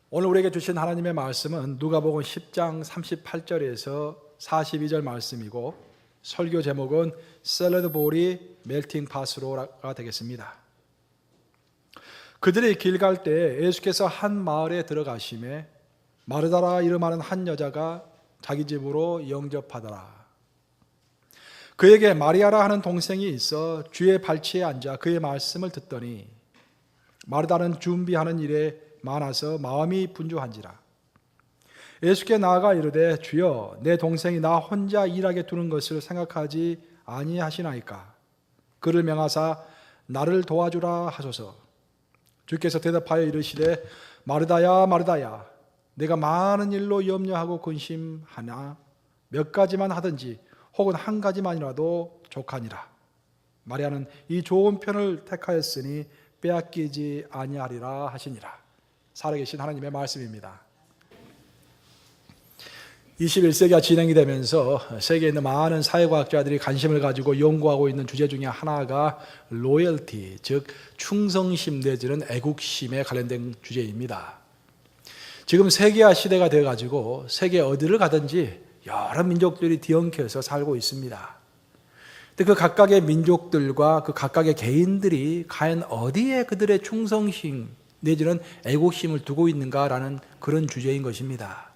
오늘 우리에게 주신 하나님의 말씀은 누가복음 10장 38절에서 42절 말씀이고, 설교 제목은 샐러드 볼이 멜팅 팟으로가 되겠습니다. 그들이 길 갈 때 예수께서 한 마을에 들어가심에 마르다라 이름하는 한 여자가 자기 집으로 영접하더라. 그에게 마리아라 하는 동생이 있어 주의 발치에 앉아 그의 말씀을 듣더니 마르다는 준비하는 일에 많아서 마음이 분주한지라. 예수께 나아가 이르되 주여, 내 동생이 나 혼자 일하게 두는 것을 생각하지 아니하시나이까? 그를 명하사 나를 도와주라 하소서. 주께서 대답하여 이르시되 마르다야 마르다야, 내가 많은 일로 염려하고 근심하나 몇 가지만 하든지 혹은 한 가지만이라도 족하니라. 마리아는 이 좋은 편을 택하였으니 빼앗기지 아니하리라 하시니라. 살아계신 하나님의 말씀입니다. 21세기가 진행이 되면서 세계에 있는 많은 사회과학자들이 관심을 가지고 연구하고 있는 주제 중에 하나가 로열티, 즉 충성심 내지는 애국심에 관련된 주제입니다. 지금 세계화 시대가 되어가지고 세계 어디를 가든지 여러 민족들이 뒤엉켜서 살고 있습니다. 근데 그 각각의 민족들과 그 각각의 개인들이 과연 어디에 그들의 충성심 내지는 애국심을 두고 있는가라는 그런 주제인 것입니다.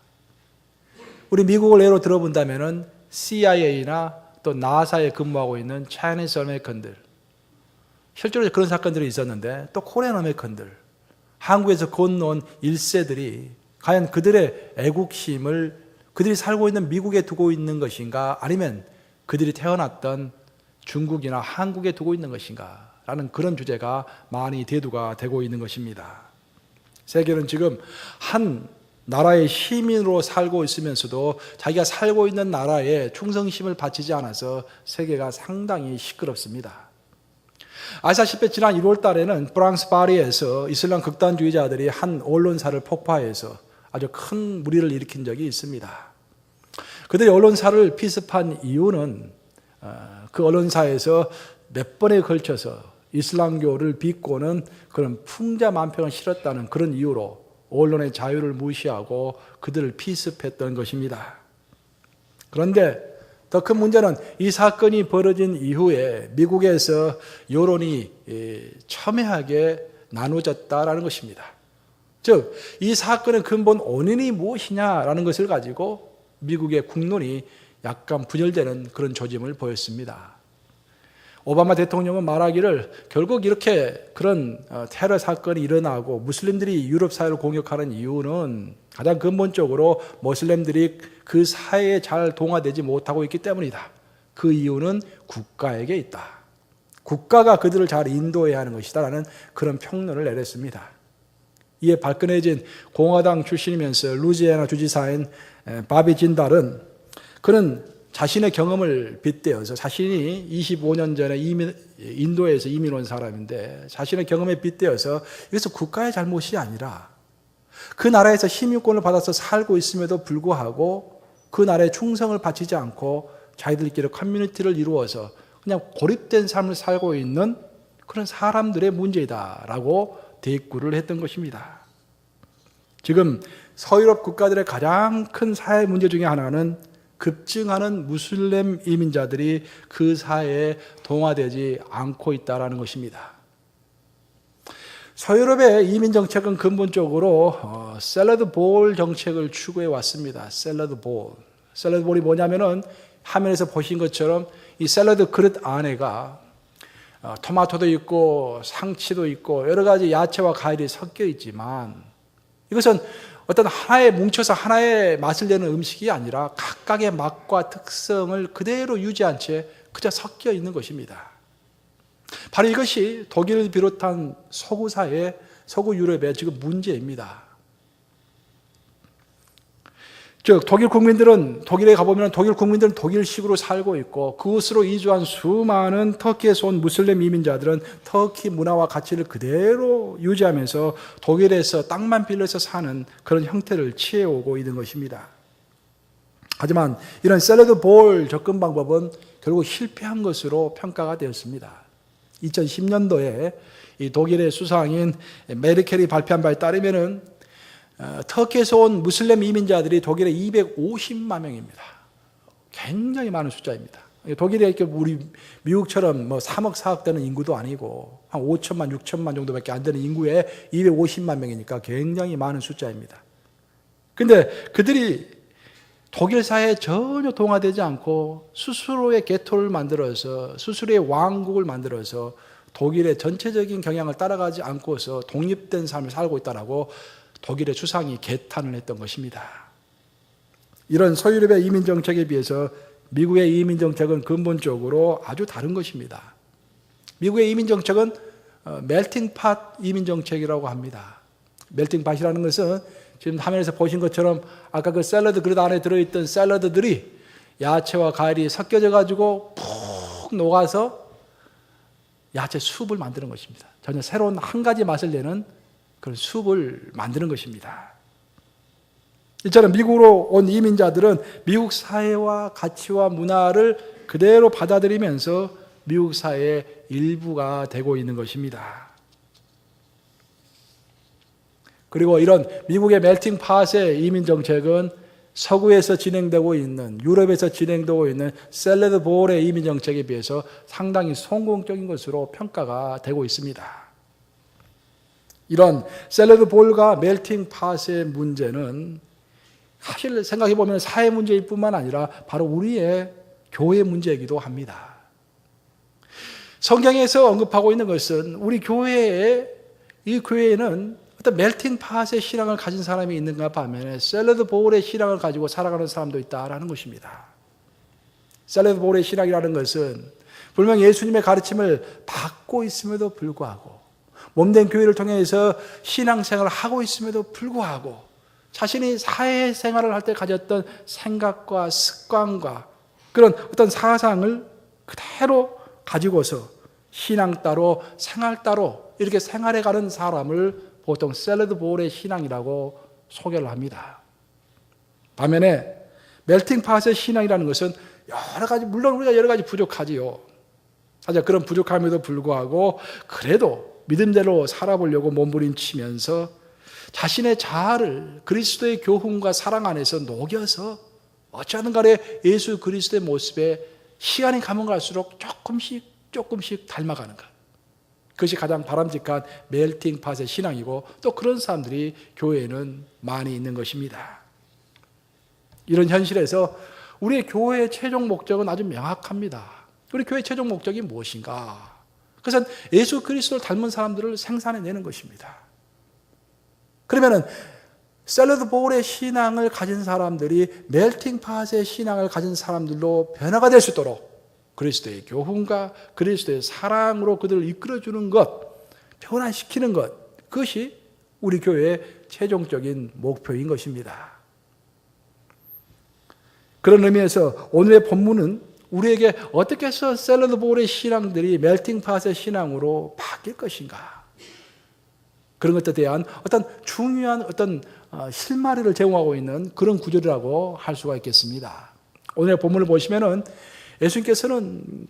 우리 미국을 예로 들어본다면 CIA나 또 나사에 근무하고 있는 Chinese American들, 실제로 그런 사건들이 있었는데, 또 코리안 아메리칸들, 한국에서 건너온 1세들이 과연 그들의 애국심을 그들이 살고 있는 미국에 두고 있는 것인가, 아니면 그들이 태어났던 중국이나 한국에 두고 있는 것인가 라는 그런 주제가 많이 대두가 되고 있는 것입니다. 세계는 지금 한 나라의 시민으로 살고 있으면서도 자기가 살고 있는 나라에 충성심을 바치지 않아서 세계가 상당히 시끄럽습니다. 아시다시피 지난 1월 달에는 프랑스 파리에서 이슬람 극단주의자들이 한 언론사를 폭파해서 아주 큰 무리를 일으킨 적이 있습니다. 그들이 언론사를 피습한 이유는 그 언론사에서 몇 번에 걸쳐서 이슬람교를 비꼬는 그런 풍자만평을 실었다는 그런 이유로 언론의 자유를 무시하고 그들을 피습했던 것입니다. 그런데 더 큰 문제는 이 사건이 벌어진 이후에 미국에서 여론이 첨예하게 나누어졌다라는 것입니다. 즉, 이 사건의 근본 원인이 무엇이냐라는 것을 가지고 미국의 국론이 약간 분열되는 그런 조짐을 보였습니다. 오바마 대통령은 말하기를 결국 이렇게 그런 테러 사건이 일어나고 무슬림들이 유럽 사회를 공격하는 이유는 가장 근본적으로 무슬림들이 그 사회에 잘 동화되지 못하고 있기 때문이다. 그 이유는 국가에게 있다. 국가가 그들을 잘 인도해야 하는 것이다 라는 그런 평론을 내렸습니다. 이에 발끈해진 공화당 출신이면서 루지애나 주지사인 바비 진달은 그는 자신의 경험을 빗대어서, 자신이 25년 전에 인도에서 이민 온 사람인데 자신의 경험에 빗대어서 이것은 국가의 잘못이 아니라 그 나라에서 시민권을 받아서 살고 있음에도 불구하고 그 나라에 충성을 바치지 않고 자기들끼리 커뮤니티를 이루어서 그냥 고립된 삶을 살고 있는 그런 사람들의 문제이다라고 대꾸를 했던 것입니다. 지금 서유럽 국가들의 가장 큰 사회 문제 중에 하나는 급증하는 무슬림 이민자들이 그 사회에 동화되지 않고 있다는 것입니다. 서유럽의 이민 정책은 근본적으로 샐러드 볼 정책을 추구해 왔습니다. 샐러드 볼. 샐러드 볼이 뭐냐면은 화면에서 보신 것처럼 이 샐러드 그릇 안에가 토마토도 있고 상치도 있고 여러 가지 야채와 과일이 섞여 있지만, 이것은 어떤 하나에 뭉쳐서 하나의 맛을 내는 음식이 아니라 각각의 맛과 특성을 그대로 유지한 채 그저 섞여 있는 것입니다. 바로 이것이 독일을 비롯한 서구 사회, 서구 유럽의 지금 문제입니다. 즉, 독일에 가보면 독일 국민들은 독일식으로 살고 있고, 그곳으로 이주한 수많은 터키에서 온 무슬림 이민자들은 터키 문화와 가치를 그대로 유지하면서 독일에서 땅만 빌려서 사는 그런 형태를 취해오고 있는 것입니다. 하지만 이런 샐러드 볼 접근 방법은 결국 실패한 것으로 평가가 되었습니다. 2010년도에 이 독일의 수상인 메르켈이 발표한 바에 따르면은 터키에서 온 무슬림 이민자들이 독일에 250만 명입니다. 굉장히 많은 숫자입니다. 독일이 이렇게 우리 미국처럼 뭐 3억, 4억 되는 인구도 아니고 한 5천만, 6천만 정도밖에 안 되는 인구에 250만 명이니까 굉장히 많은 숫자입니다. 근데 그들이 독일 사회에 전혀 동화되지 않고 스스로의 개토를 만들어서 스스로의 왕국을 만들어서 독일의 전체적인 경향을 따라가지 않고서 독립된 삶을 살고 있다라고 독일의 수상이 개탄을 했던 것입니다. 이런 서유럽의 이민 정책에 비해서 미국의 이민 정책은 근본적으로 아주 다른 것입니다. 미국의 이민 정책은 멜팅 팟 이민 정책이라고 합니다. 멜팅 팟이라는 것은 지금 화면에서 보신 것처럼 아까 그 샐러드 그릇 안에 들어있던 샐러드들이 야채와 과일이 섞여져 가지고 푹 녹아서 야채 수프를 만드는 것입니다. 전혀 새로운 한 가지 맛을 내는 그런 수프를 만드는 것입니다. 이처럼 미국으로 온 이민자들은 미국 사회와 가치와 문화를 그대로 받아들이면서 미국 사회의 일부가 되고 있는 것입니다. 그리고 이런 미국의 멜팅 팟의 이민 정책은 서구에서 진행되고 있는, 유럽에서 진행되고 있는 샐러드 볼의 이민 정책에 비해서 상당히 성공적인 것으로 평가가 되고 있습니다. 이런 샐러드 볼과 멜팅 팟의 문제는 사실 생각해 보면 사회 문제일 뿐만 아니라 바로 우리의 교회 문제이기도 합니다. 성경에서 언급하고 있는 것은 우리 이 교회에는 어떤 멜팅 팟의 신앙을 가진 사람이 있는가 반면에 샐러드 볼의 신앙을 가지고 살아가는 사람도 있다라는 것입니다. 샐러드 볼의 신앙이라는 것은 분명 예수님의 가르침을 받고 있음에도 불구하고 몸된 교회를 통해서 신앙생활을 하고 있음에도 불구하고 자신이 사회생활을 할 때 가졌던 생각과 습관과 그런 어떤 사상을 그대로 가지고서 신앙 따로 생활 따로 이렇게 생활해가는 사람을 보통 샐러드 볼의 신앙이라고 소개를 합니다. 반면에 멜팅 팟의 신앙이라는 것은 여러 가지, 물론 우리가 여러 가지 부족하지요. 사실 그런 부족함에도 불구하고 그래도 믿음대로 살아보려고 몸부림치면서 자신의 자아를 그리스도의 교훈과 사랑 안에서 녹여서 어찌하든 간에 예수 그리스도의 모습에 시간이 가면 갈수록 조금씩 닮아가는 것. 그것이 가장 바람직한 멜팅 팟의 신앙이고 또 그런 사람들이 교회에는 많이 있는 것입니다. 이런 현실에서 우리의 교회의 최종 목적은 아주 명확합니다. 우리 교회의 최종 목적이 무엇인가? 그것은 예수 그리스도를 닮은 사람들을 생산해내는 것입니다. 그러면은 샐러드 볼의 신앙을 가진 사람들이 멜팅 팟의 신앙을 가진 사람들로 변화가 될 수 있도록 그리스도의 교훈과 그리스도의 사랑으로 그들을 이끌어주는 것, 변화시키는 것, 그것이 우리 교회의 최종적인 목표인 것입니다. 그런 의미에서 오늘의 본문은 우리에게 어떻게 해서 샐러드 볼의 신앙들이 멜팅 팟의 신앙으로 바뀔 것인가? 그런 것에 대한 어떤 중요한 어떤 실마리를 제공하고 있는 그런 구절이라고 할 수가 있겠습니다. 오늘 본문을 보시면은 예수님께서는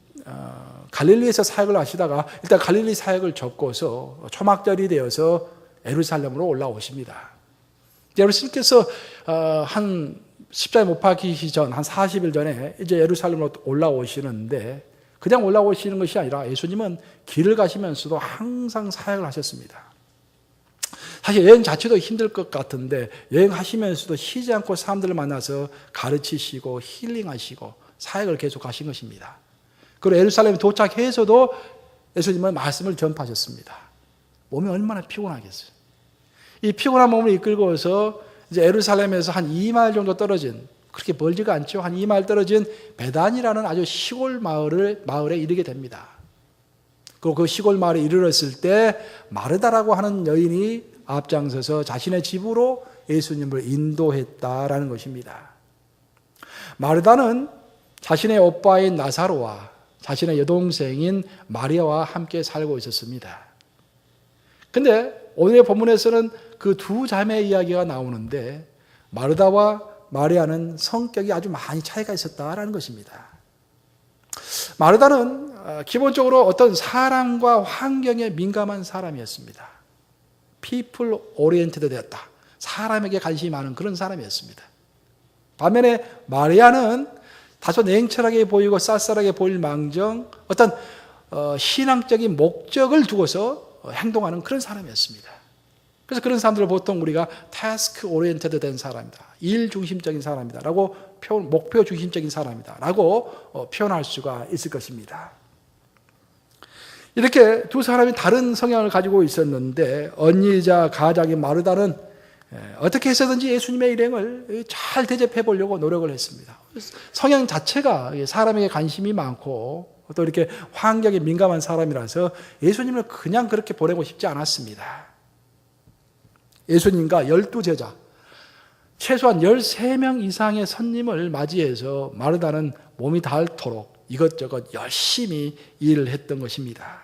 갈릴리에서 사역을 하시다가 일단 갈릴리 사역을 접고서 초막절이 되어서 예루살렘으로 올라오십니다. 예수님께서 한 십자가에 못 박히기 전 한 40일 전에 이제 예루살렘으로 올라오시는데 그냥 올라오시는 것이 아니라 예수님은 길을 가시면서도 항상 사역을 하셨습니다. 사실 여행 자체도 힘들 것 같은데 여행하시면서도 쉬지 않고 사람들을 만나서 가르치시고 힐링하시고 사역을 계속 하신 것입니다. 그리고 예루살렘에 도착해서도 예수님은 말씀을 전파하셨습니다. 몸이 얼마나 피곤하겠어요. 이 피곤한 몸을 이끌고서 이제 예루살렘에서 한 2마일 정도 떨어진, 그렇게 멀지가 않죠. 한 2마일 떨어진 베단이라는 아주 시골 마을에 이르게 됩니다. 그리고 그 시골 마을에 이르렀을 때 마르다라고 하는 여인이 앞장서서 자신의 집으로 예수님을 인도했다라는 것입니다. 마르다는 자신의 오빠인 나사로와 자신의 여동생인 마리아와 함께 살고 있었습니다. 근데 오늘의 본문에서는 그 두 자매의 이야기가 나오는데 마르다와 마리아는 성격이 아주 많이 차이가 있었다라는 것입니다. 마르다는 기본적으로 어떤 사람과 환경에 민감한 사람이었습니다. people oriented 되었다. 사람에게 관심이 많은 그런 사람이었습니다. 반면에 마리아는 다소 냉철하게 보이고 쌀쌀하게 보일 망정 어떤 신앙적인 목적을 두고서 행동하는 그런 사람이었습니다. 그래서 그런 사람들을 보통 우리가 task oriented 된 사람이다, 일 중심적인 사람이다 라고 목표 중심적인 사람이다 라고 표현할 수가 있을 것입니다. 이렇게 두 사람이 다른 성향을 가지고 있었는데 언니이자 가장인 마르다는 어떻게 해서든지 예수님의 일행을 잘 대접해 보려고 노력을 했습니다. 성향 자체가 사람에게 관심이 많고 또 이렇게 환경에 민감한 사람이라서 예수님을 그냥 그렇게 보내고 싶지 않았습니다. 예수님과 12제자, 최소한 13명 이상의 손님을 맞이해서 마르다는 몸이 닳도록 이것저것 열심히 일을 했던 것입니다.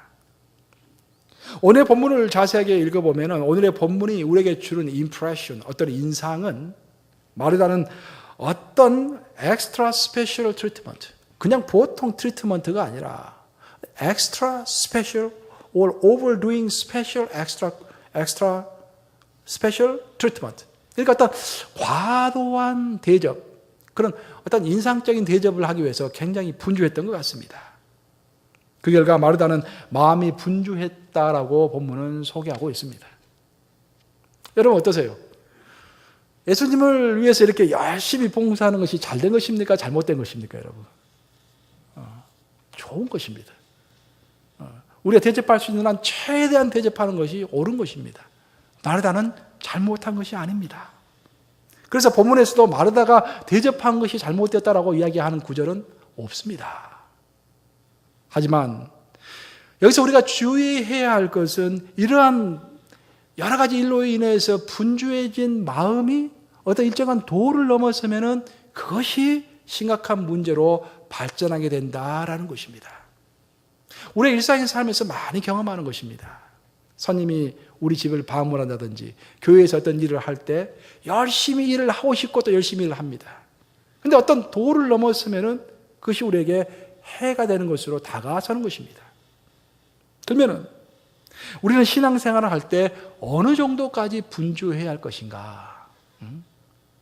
오늘 본문을 자세하게 읽어보면 오늘의 본문이 우리에게 주는 impression, 어떤 인상은 마르다는 어떤 extra special treatment, 그냥 보통 트리트먼트가 아니라 extra special or overdoing special extra special treatment. 그러니까 어떤 과도한 대접, 그런 어떤 인상적인 대접을 하기 위해서 굉장히 분주했던 것 같습니다. 그 결과 마르다는 마음이 분주했다라고 본문은 소개하고 있습니다. 여러분 어떠세요? 예수님을 위해서 이렇게 열심히 봉사하는 것이 잘된 것입니까? 잘못된 것입니까, 여러분? 좋은 것입니다. 우리가 대접할 수 있는 한 최대한 대접하는 것이 옳은 것입니다. 마르다는 잘못한 것이 아닙니다. 그래서 본문에서도 마르다가 대접한 것이 잘못됐다라고 이야기하는 구절은 없습니다. 하지만 여기서 우리가 주의해야 할 것은 이러한 여러 가지 일로 인해서 분주해진 마음이 어떤 일정한 도를 넘어서면은 그것이 심각한 문제로 발전하게 된다라는 것입니다. 우리의 일상의 삶에서 많이 경험하는 것입니다. 손님이 우리 집을 방문한다든지 교회에서 어떤 일을 할 때 열심히 일을 하고 싶고 또 열심히 일을 합니다. 그런데 어떤 도를 넘어서면은 그것이 우리에게 해가 되는 것으로 다가서는 것입니다. 그러면은 우리는 신앙생활을 할 때 어느 정도까지 분주해야 할 것인가?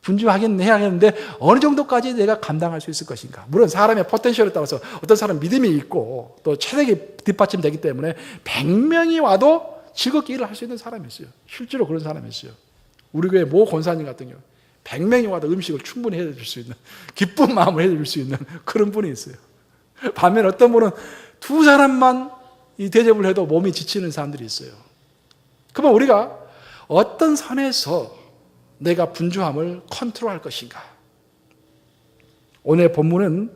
분주하긴 해야겠는데 어느 정도까지 내가 감당할 수 있을 것인가? 물론 사람의 포텐셜에 따라서 어떤 사람은 믿음이 있고 또 체력이 뒷받침되기 때문에 100명이 와도 즐겁게 일을 할 수 있는 사람이 있어요. 실제로 그런 사람이 있어요. 우리 교회 모 권사님 같은 경우 100명이 와도 음식을 충분히 해줄 수 있는, 기쁜 마음을 해줄 수 있는 그런 분이 있어요. 반면 어떤 분은 두 사람만 이 대접을 해도 몸이 지치는 사람들이 있어요. 그러면 우리가 어떤 선에서 내가 분주함을 컨트롤할 것인가? 오늘 본문은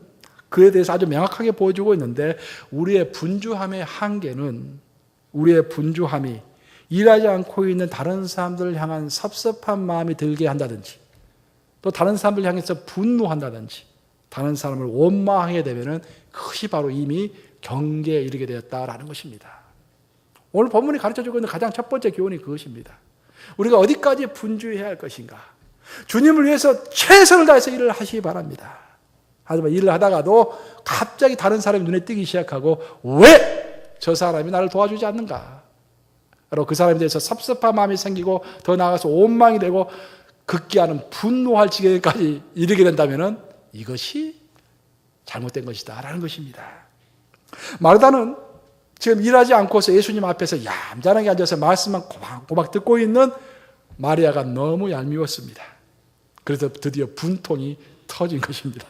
그에 대해서 아주 명확하게 보여주고 있는데 우리의 분주함의 한계는 우리의 분주함이 일하지 않고 있는 다른 사람들을 향한 섭섭한 마음이 들게 한다든지 또 다른 사람들 향해서 분노한다든지 다른 사람을 원망하게 되면 그것이 바로 이미 경계에 이르게 되었다라는 것입니다. 오늘 본문이 가르쳐주고 있는 가장 첫 번째 교훈이 그것입니다. 우리가 어디까지 분주해야 할 것인가? 주님을 위해서 최선을 다해서 일을 하시기 바랍니다. 하지만 일을 하다가도 갑자기 다른 사람이 눈에 띄기 시작하고 왜 저 사람이 나를 도와주지 않는가? 바로 그 사람에 대해서 섭섭한 마음이 생기고 더 나아가서 원망이 되고 극기하는 분노할 지경까지 이르게 된다면 이것이 잘못된 것이다 라는 것입니다. 마르다는 지금 일하지 않고서 예수님 앞에서 얌전하게 앉아서 말씀만 고박고박 듣고 있는 마리아가 너무 얄미웠습니다. 그래서 드디어 분통이 터진 것입니다.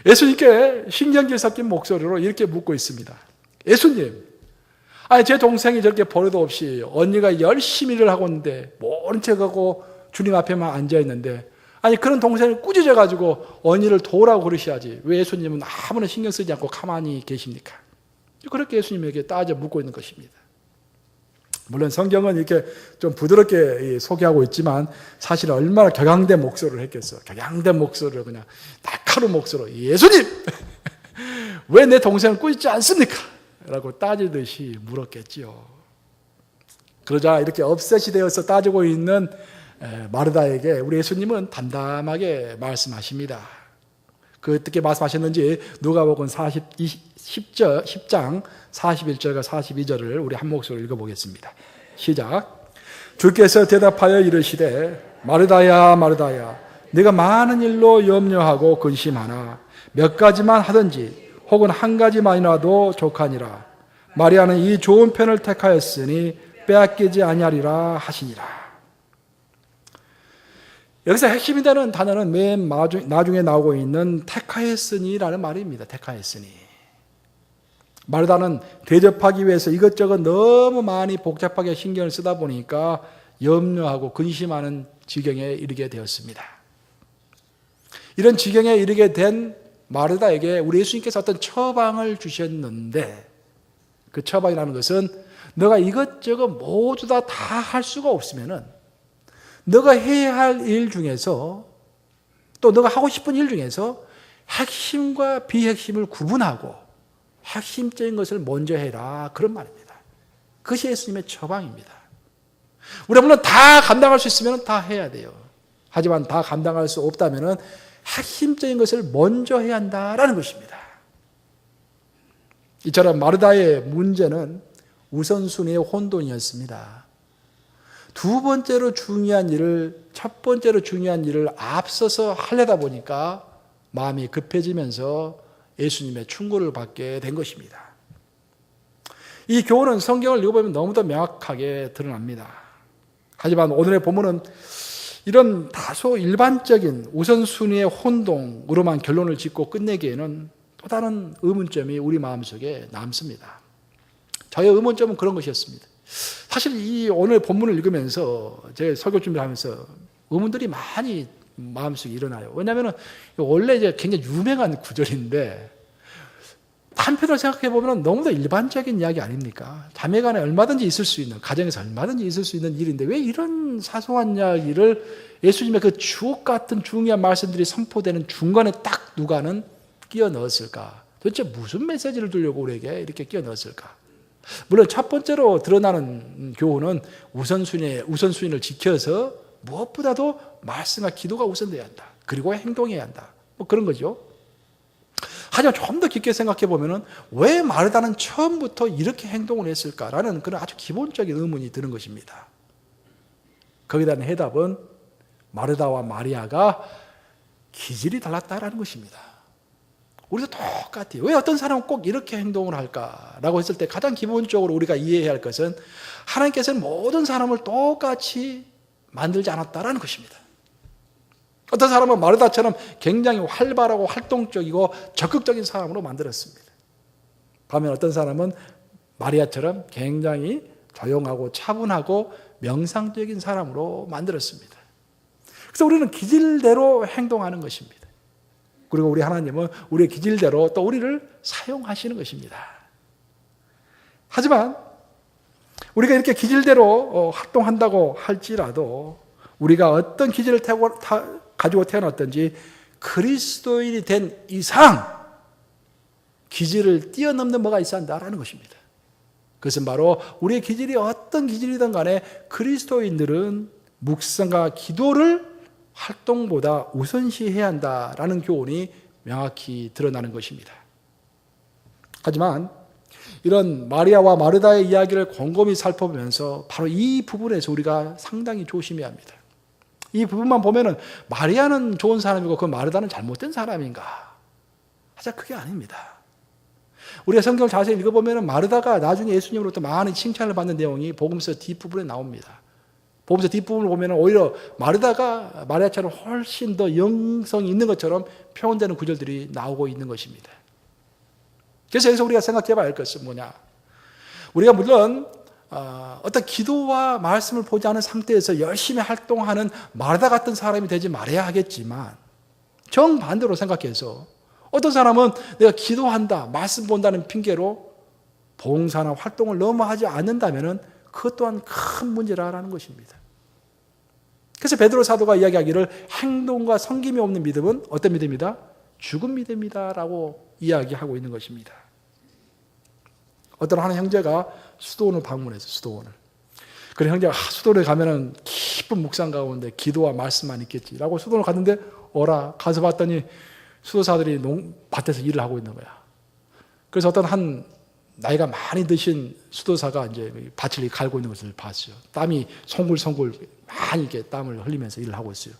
예수님께 신경질 섞인 목소리로 이렇게 묻고 있습니다. 예수님, 아니 제 동생이 저렇게 버릇도 없이 언니가 열심히 일을 하고 있는데 모른 척하고 주님 앞에만 앉아있는데 아니 그런 동생을 꾸짖어가지고 언니를 도우라고 그러셔야지 왜 예수님은 아무나 신경 쓰지 않고 가만히 계십니까? 그렇게 예수님에게 따져 묻고 있는 것입니다. 물론 성경은 이렇게 좀 부드럽게 소개하고 있지만 사실 얼마나 격양된 목소리를 했겠어. 격양된 목소리를 그냥 날카로운 목소리로 예수님! 왜 내 동생을 꾸짖지 않습니까? 라고 따지듯이 물었겠지요. 그러자 이렇게 업셋이 되어서 따지고 있는 마르다에게 우리 예수님은 담담하게 말씀하십니다. 그 어떻게 말씀하셨는지 누가복음 10장 41절과 42절을 우리 한 목소리로 읽어보겠습니다. 시작. 주께서 대답하여 이르시되 마르다야 마르다야 네가 많은 일로 염려하고 근심하나 몇 가지만 하든지 혹은 한 가지만이라도 족하니라. 마리아는 이 좋은 편을 택하였으니 빼앗기지 아니하리라 하시니라. 여기서 핵심이 되는 단어는 맨 나중에 나오고 있는 택하였으니라는 말입니다. 택하였으니. 마르다는 대접하기 위해서 이것저것 너무 많이 복잡하게 신경을 쓰다 보니까 염려하고 근심하는 지경에 이르게 되었습니다. 이런 지경에 이르게 된 마르다에게 우리 예수님께서 어떤 처방을 주셨는데, 그 처방이라는 것은 너가 이것저것 모두 다 할 수가 없으면은 너가 해야 할 일 중에서 또 너가 하고 싶은 일 중에서 핵심과 비핵심을 구분하고 핵심적인 것을 먼저 해라, 그런 말입니다. 그것이 예수님의 처방입니다. 우리가 물론 다 감당할 수 있으면 다 해야 돼요. 하지만 다 감당할 수 없다면 핵심적인 것을 먼저 해야 한다라는 것입니다. 이처럼 마르다의 문제는 우선순위의 혼돈이었습니다. 두 번째로 중요한 일을, 첫 번째로 중요한 일을 앞서서 하려다 보니까 마음이 급해지면서 예수님의 충고를 받게 된 것입니다. 이 교훈은 성경을 읽어보면 너무도 명확하게 드러납니다. 하지만 오늘의 본문은 이런 다소 일반적인 우선순위의 혼동으로만 결론을 짓고 끝내기에는 또 다른 의문점이 우리 마음속에 남습니다. 저의 의문점은 그런 것이었습니다. 사실 이 오늘 본문을 읽으면서 제가 설교 준비를 하면서 의문들이 많이 마음속에 일어나요. 왜냐하면 원래 이제 굉장히 유명한 구절인데 한편으로 생각해 보면 너무도 일반적인 이야기 아닙니까? 자매간에 얼마든지 있을 수 있는, 가정에서 얼마든지 있을 수 있는 일인데 왜 이런 사소한 이야기를 예수님의 그 주옥 같은 중요한 말씀들이 선포되는 중간에 딱 누가는 끼워 넣었을까? 도대체 무슨 메시지를 주려고 우리에게 이렇게 끼워 넣었을까? 물론 첫 번째로 드러나는 교훈은 우선순위를 지켜서 무엇보다도 말씀과 기도가 우선돼야 한다. 그리고 행동해야 한다. 뭐 그런 거죠. 하지만 좀 더 깊게 생각해 보면은 왜 마르다는 처음부터 이렇게 행동을 했을까라는 그런 아주 기본적인 의문이 드는 것입니다. 거기에 대한 해답은 마르다와 마리아가 기질이 달랐다라는 것입니다. 우리도 똑같아요. 왜 어떤 사람은 꼭 이렇게 행동을 할까라고 했을 때 가장 기본적으로 우리가 이해해야 할 것은 하나님께서는 모든 사람을 똑같이 만들지 않았다라는 것입니다. 어떤 사람은 마르다처럼 굉장히 활발하고 활동적이고 적극적인 사람으로 만들었습니다. 반면 어떤 사람은 마리아처럼 굉장히 조용하고 차분하고 명상적인 사람으로 만들었습니다. 그래서 우리는 기질대로 행동하는 것입니다. 그리고 우리 하나님은 우리의 기질대로 또 우리를 사용하시는 것입니다. 하지만 우리가 이렇게 기질대로 활동한다고 할지라도 우리가 어떤 기질을 가지고 태어났든지 그리스도인이 된 이상 기질을 뛰어넘는 뭐가 있어야 한다라는 것입니다. 그것은 바로 우리의 기질이 어떤 기질이든 간에 그리스도인들은 묵상과 기도를 활동보다 우선시해야 한다라는 교훈이 명확히 드러나는 것입니다. 하지만 이런 마리아와 마르다의 이야기를 곰곰이 살펴보면서 바로 이 부분에서 우리가 상당히 조심해야 합니다. 이 부분만 보면은 마리아는 좋은 사람이고 그 마르다는 잘못된 사람인가? 하자 그게 아닙니다. 우리가 성경을 자세히 읽어보면 마르다가 나중에 예수님으로부터 많은 칭찬을 받는 내용이 복음서 뒷부분에 나옵니다. 복음서 뒷부분을 보면 오히려 마르다가 마리아처럼 훨씬 더 영성이 있는 것처럼 표현되는 구절들이 나오고 있는 것입니다. 그래서 여기서 우리가 생각해 봐야 할 것은 뭐냐? 우리가 물론 어떤 기도와 말씀을 보지 않은 상태에서 열심히 활동하는 마르다 같은 사람이 되지 말아야 하겠지만 정반대로 생각해서 어떤 사람은 내가 기도한다, 말씀 본다는 핑계로 봉사나 활동을 너무 하지 않는다면 그것 또한 큰 문제라는 것입니다. 그래서 베드로 사도가 이야기하기를 행동과 섬김이 없는 믿음은 어떤 믿음이다? 죽은 믿음이다라고 이야기하고 있는 것입니다. 어떤 한 형제가 수도원을 방문했어요. 수도원을. 그래 형제가 수도원에 가면은 깊은 묵상 가운데 기도와 말씀만 있겠지라고 수도원을 갔는데 가서 봤더니 수도사들이 밭에서 일을 하고 있는 거야. 그래서 어떤 한 나이가 많이 드신 수도사가 이제 밭을 갈고 있는 것을 봤어요. 땀이 송글송글 많이 이렇게 땀을 흘리면서 일을 하고 있어요.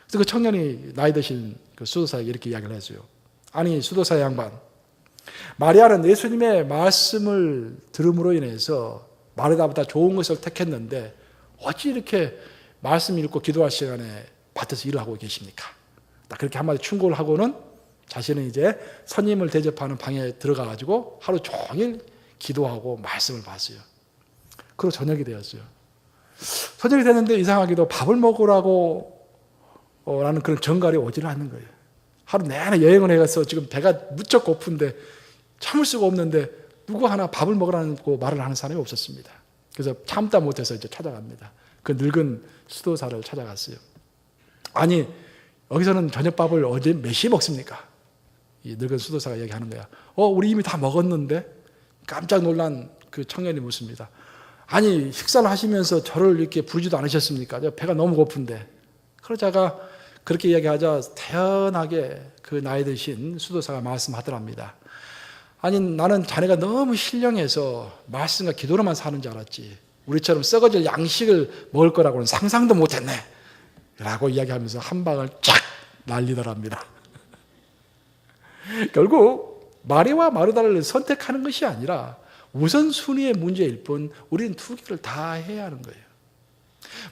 그래서 그 청년이 나이 드신 그 수도사에게 이렇게 이야기를 했어요. 아니, 수도사 양반, 마리아는 예수님의 말씀을 들음으로 인해서 마르다보다 좋은 것을 택했는데 어찌 이렇게 말씀 읽고 기도할 시간에 밭에서 일을 하고 계십니까? 딱 그렇게 한마디 충고를 하고는 자신은 이제 선임을 대접하는 방에 들어가가지고 하루 종일 기도하고 말씀을 봤어요. 그리고 저녁이 되었어요. 저녁이 됐는데 이상하게도 밥을 먹으라고 라는 그런 정갈이 오지는 않는 거예요. 하루 내내 여행을 해가서 지금 배가 무척 고픈데 참을 수가 없는데 누구 하나 밥을 먹으라고 말을 하는 사람이 없었습니다. 그래서 참다 못해서 이제 찾아갑니다. 그 늙은 수도사를 찾아갔어요. 아니, 여기서는 저녁밥을 어제 몇 시에 먹습니까? 이 늙은 수도사가 얘기하는 거야. 우리 이미 다 먹었는데? 깜짝 놀란 그 청년이 묻습니다. 아니, 식사를 하시면서 저를 이렇게 부르지도 않으셨습니까? 배가 너무 고픈데. 그러자가 그렇게 이야기하자 태연하게 그 나이 드신 수도사가 말씀하더랍니다. 아니, 나는 자네가 너무 신령해서 말씀과 기도로만 사는 줄 알았지. 우리처럼 썩어질 양식을 먹을 거라고는 상상도 못했네. 라고 이야기하면서 한 방을 쫙 날리더랍니다. 결국 마리아와 마르다를 선택하는 것이 아니라 우선순위의 문제일 뿐 우리는 두 개를 다 해야 하는 거예요.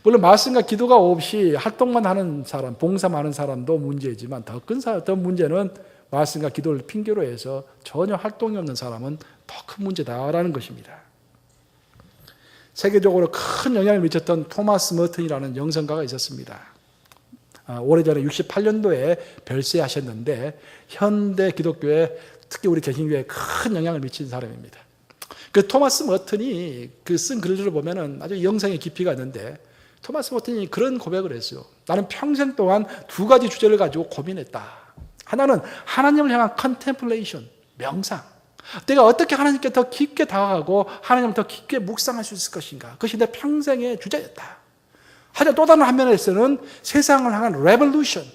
물론 말씀과 기도가 없이 활동만 하는 사람, 봉사만 하는 사람도 문제이지만 더 큰 문제는 말씀과 기도를 핑계로 해서 전혀 활동이 없는 사람은 더 큰 문제다라는 것입니다. 세계적으로 큰 영향을 미쳤던 토마스 머튼이라는 영성가가 있었습니다. 오래전에 68년도에 별세하셨는데 현대 기독교에 특히 우리 개신교에 큰 영향을 미친 사람입니다. 그 토마스 머튼이 그 쓴 글들을 보면은 아주 영성의 깊이가 있는데 토마스 머튼이 그런 고백을 했어요. 나는 평생 동안 두 가지 주제를 가지고 고민했다. 하나는 하나님을 향한 컨템플레이션, 명상. 내가 어떻게 하나님께 더 깊게 다가가고 하나님을 더 깊게 묵상할 수 있을 것인가. 그것이 내 평생의 주제였다. 하지만 또 다른 한면에서는 세상을 향한 레볼루션,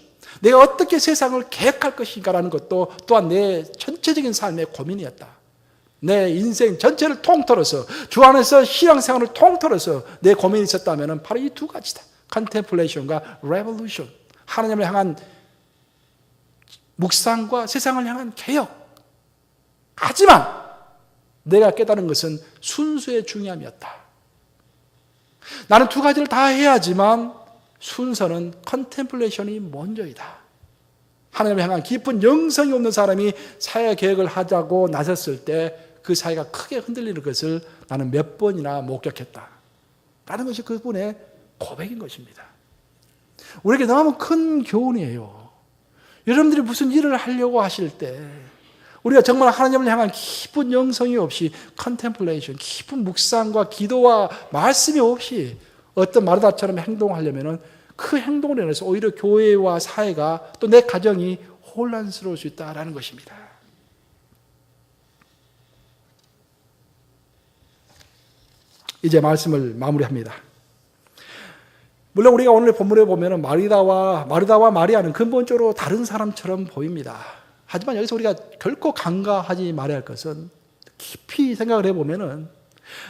내가 어떻게 세상을 계획할 것인가라는 것도 또한 내 전체적인 삶의 고민이었다. 내 인생 전체를 통틀어서 주 안에서 신앙생활을 통틀어서 내 고민이 있었다면 바로 이 두 가지다. 컨템플레이션과 레볼루션, 하나님을 향한 묵상과 세상을 향한 개혁. 하지만 내가 깨달은 것은 순수의 중요함이었다. 나는 두 가지를 다 해야지만 순서는 컨템플레이션이 먼저이다. 하나님을 향한 깊은 영성이 없는 사람이 사회 계획을 하자고 나섰을 때 그 사회가 크게 흔들리는 것을 나는 몇 번이나 목격했다. 라는 것이 그분의 고백인 것입니다. 우리에게 너무 큰 교훈이에요. 여러분들이 무슨 일을 하려고 하실 때 우리가 정말 하나님을 향한 깊은 영성이 없이 컨템플레이션, 깊은 묵상과 기도와 말씀이 없이 어떤 마르다처럼 행동하려면 그 행동을 인해서 오히려 교회와 사회가 또 내 가정이 혼란스러울 수 있다는 것입니다. 이제 말씀을 마무리합니다. 물론 우리가 오늘 본문에 보면 마르다와 마리아는 근본적으로 다른 사람처럼 보입니다. 하지만 여기서 우리가 결코 간과하지 말아야 할 것은 깊이 생각을 해보면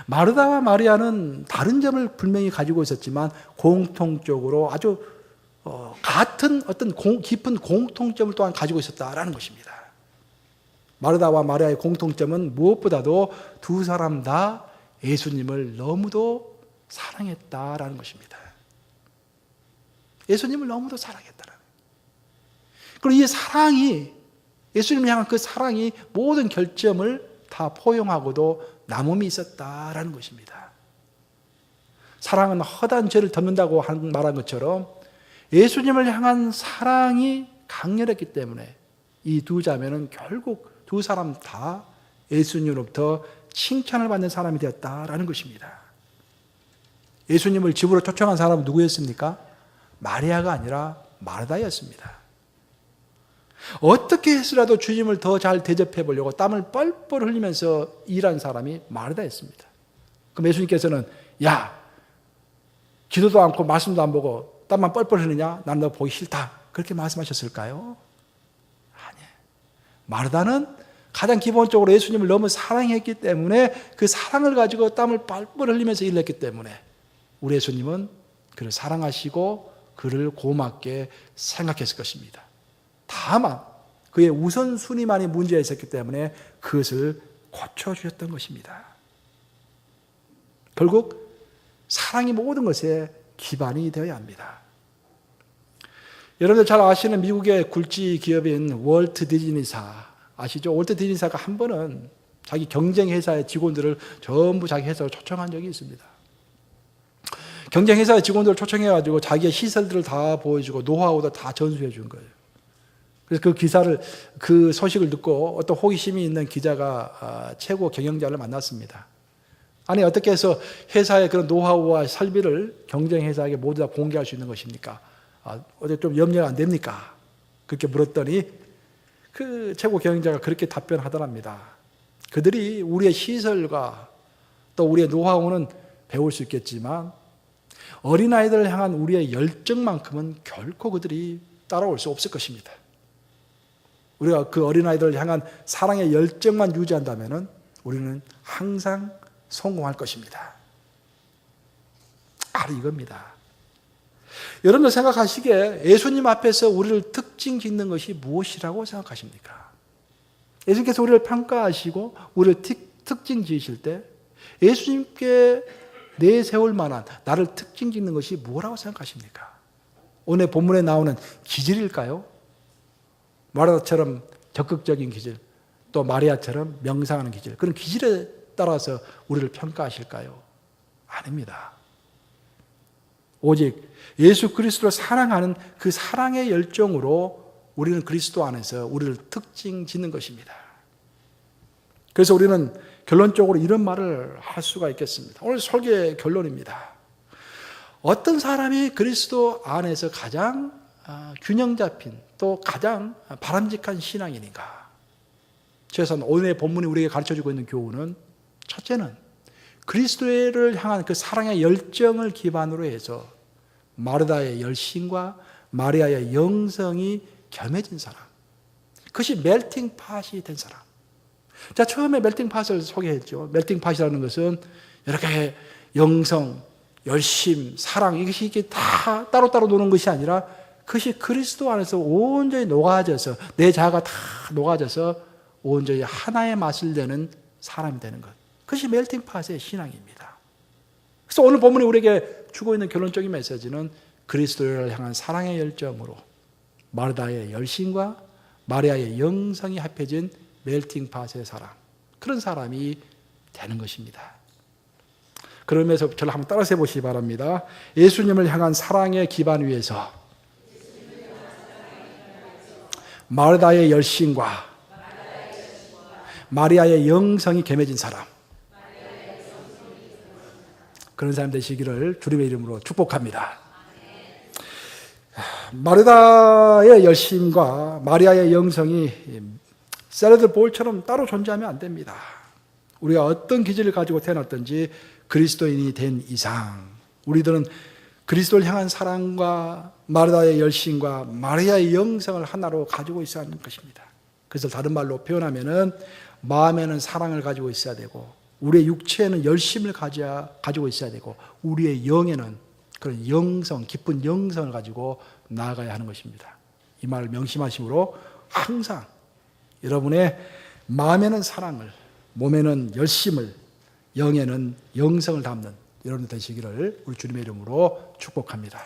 마르다와 마리아는 다른 점을 분명히 가지고 있었지만 공통적으로 아주 같은 어떤 깊은 공통점을 또한 가지고 있었다라는 것입니다. 마르다와 마리아의 공통점은 무엇보다도 두 사람 다 예수님을 너무도 사랑했다라는 것입니다. 예수님을 너무도 사랑했다라는. 그리고 이 사랑이, 예수님을 향한 그 사랑이 모든 결점을 다 포용하고도 남음이 있었다라는 것입니다. 사랑은 허다한 죄를 덮는다고 말한 것처럼 예수님을 향한 사랑이 강렬했기 때문에 이 두 자매는 결국 두 사람 다 예수님으로부터 칭찬을 받는 사람이 되었다라는 것입니다. 예수님을 집으로 초청한 사람은 누구였습니까? 마리아가 아니라 마르다였습니다. 어떻게 해서라도 주님을 더 잘 대접해 보려고 땀을 뻘뻘 흘리면서 일한 사람이 마르다였습니다. 그럼 예수님께서는 야, 기도도 않고 말씀도 안 보고 땀만 뻘뻘 흘리냐? 나는 너 보기 싫다. 그렇게 말씀하셨을까요? 아니에요. 마르다는 가장 기본적으로 예수님을 너무 사랑했기 때문에 그 사랑을 가지고 땀을 뻘뻘 흘리면서 일을 했기 때문에 우리 예수님은 그를 사랑하시고 그를 고맙게 생각했을 것입니다. 다만 그의 우선순위만이 문제가 있었기 때문에 그것을 고쳐주셨던 것입니다. 결국 사랑이 모든 것에 기반이 되어야 합니다. 여러분들 잘 아시는 미국의 굴지 기업인 월트 디즈니사 아시죠? 월트 디즈니사가 한 번은 자기 경쟁 회사의 직원들을 전부 자기 회사로 초청한 적이 있습니다. 경쟁 회사의 직원들을 초청해가지고 자기의 시설들을 다 보여주고 노하우도 다 전수해 준 거예요. 그래서 그 소식을 듣고 어떤 호기심이 있는 기자가 최고 경영자를 만났습니다. 아니 어떻게 해서 회사의 그런 노하우와 설비를 경쟁 회사에게 모두 다 공개할 수 있는 것입니까? 어제 좀 염려가 안 됩니까? 그렇게 물었더니 그 최고 경영자가 그렇게 답변하더랍니다. 그들이 우리의 시설과 또 우리의 노하우는 배울 수 있겠지만 어린아이들을 향한 우리의 열정만큼은 결코 그들이 따라올 수 없을 것입니다. 우리가 그 어린아이들을 향한 사랑의 열정만 유지한다면 우리는 항상 성공할 것입니다. 바로 이겁니다. 여러분들 생각하시기에 예수님 앞에서 우리를 특징 짓는 것이 무엇이라고 생각하십니까? 예수님께서 우리를 평가하시고 우리를 특징 지으실 때 예수님께 내세울 만한 나를 특징 짓는 것이 뭐라고 생각하십니까? 오늘 본문에 나오는 기질일까요? 마르다처럼 적극적인 기질, 또 마리아처럼 명상하는 기질, 그런 기질에 따라서 우리를 평가하실까요? 아닙니다. 오직 예수 그리스도를 사랑하는 그 사랑의 열정으로 우리는 그리스도 안에서 우리를 특징 짓는 것입니다. 그래서 우리는 결론적으로 이런 말을 할 수가 있겠습니다. 오늘 설교의 결론입니다. 어떤 사람이 그리스도 안에서 가장 균형 잡힌 또 가장 바람직한 신앙인인가? 그래서 오늘의 본문이 우리에게 가르쳐주고 있는 교훈은 첫째는 그리스도를 향한 그 사랑의 열정을 기반으로 해서 마르다의 열심과 마리아의 영성이 겸해진 사람, 그것이 멜팅 팟이 된 사람. 자, 처음에 멜팅 팟을 소개했죠. 멜팅 팟이라는 것은 이렇게 영성, 열심, 사랑 이것이 이렇게 다 따로따로 노는 것이 아니라 그것이 그리스도 안에서 온전히 녹아져서 내 자아가 다 녹아져서 온전히 하나의 맛을 내는 사람이 되는 것. 그것이 멜팅 팟의 신앙입니다. 그래서 오늘 본문이 우리에게 주고 있는 결론적인 메시지는 그리스도를 향한 사랑의 열정으로 마르다의 열심과 마리아의 영성이 합해진 멜팅 팟의 사람, 그런 사람이 되는 것입니다. 그러면서 저를 한번 따라서 해보시기 바랍니다. 예수님을 향한 사랑의 기반 위에서 마르다의 열심과 마리아의 영성이 겸해진 사람, 그런 사람 되시기를 주님의 이름으로 축복합니다. 마르다의 열심과 마리아의 영성이 샐러드 볼처럼 따로 존재하면 안 됩니다. 우리가 어떤 기질을 가지고 태어났든지 그리스도인이 된 이상 우리들은 그리스도를 향한 사랑과 마르다의 열심과 마리아의 영성을 하나로 가지고 있어야 하는 것입니다. 그래서 다른 말로 표현하면은 마음에는 사랑을 가지고 있어야 되고 우리의 육체에는 열심을 가지고 있어야 되고 우리의 영에는 그런 영성, 깊은 영성을 가지고 나아가야 하는 것입니다. 이 말을 명심하심으로 항상 여러분의 마음에는 사랑을, 몸에는 열심을, 영에는 영성을 담는 여러분 되시기를 우리 주님의 이름으로 축복합니다.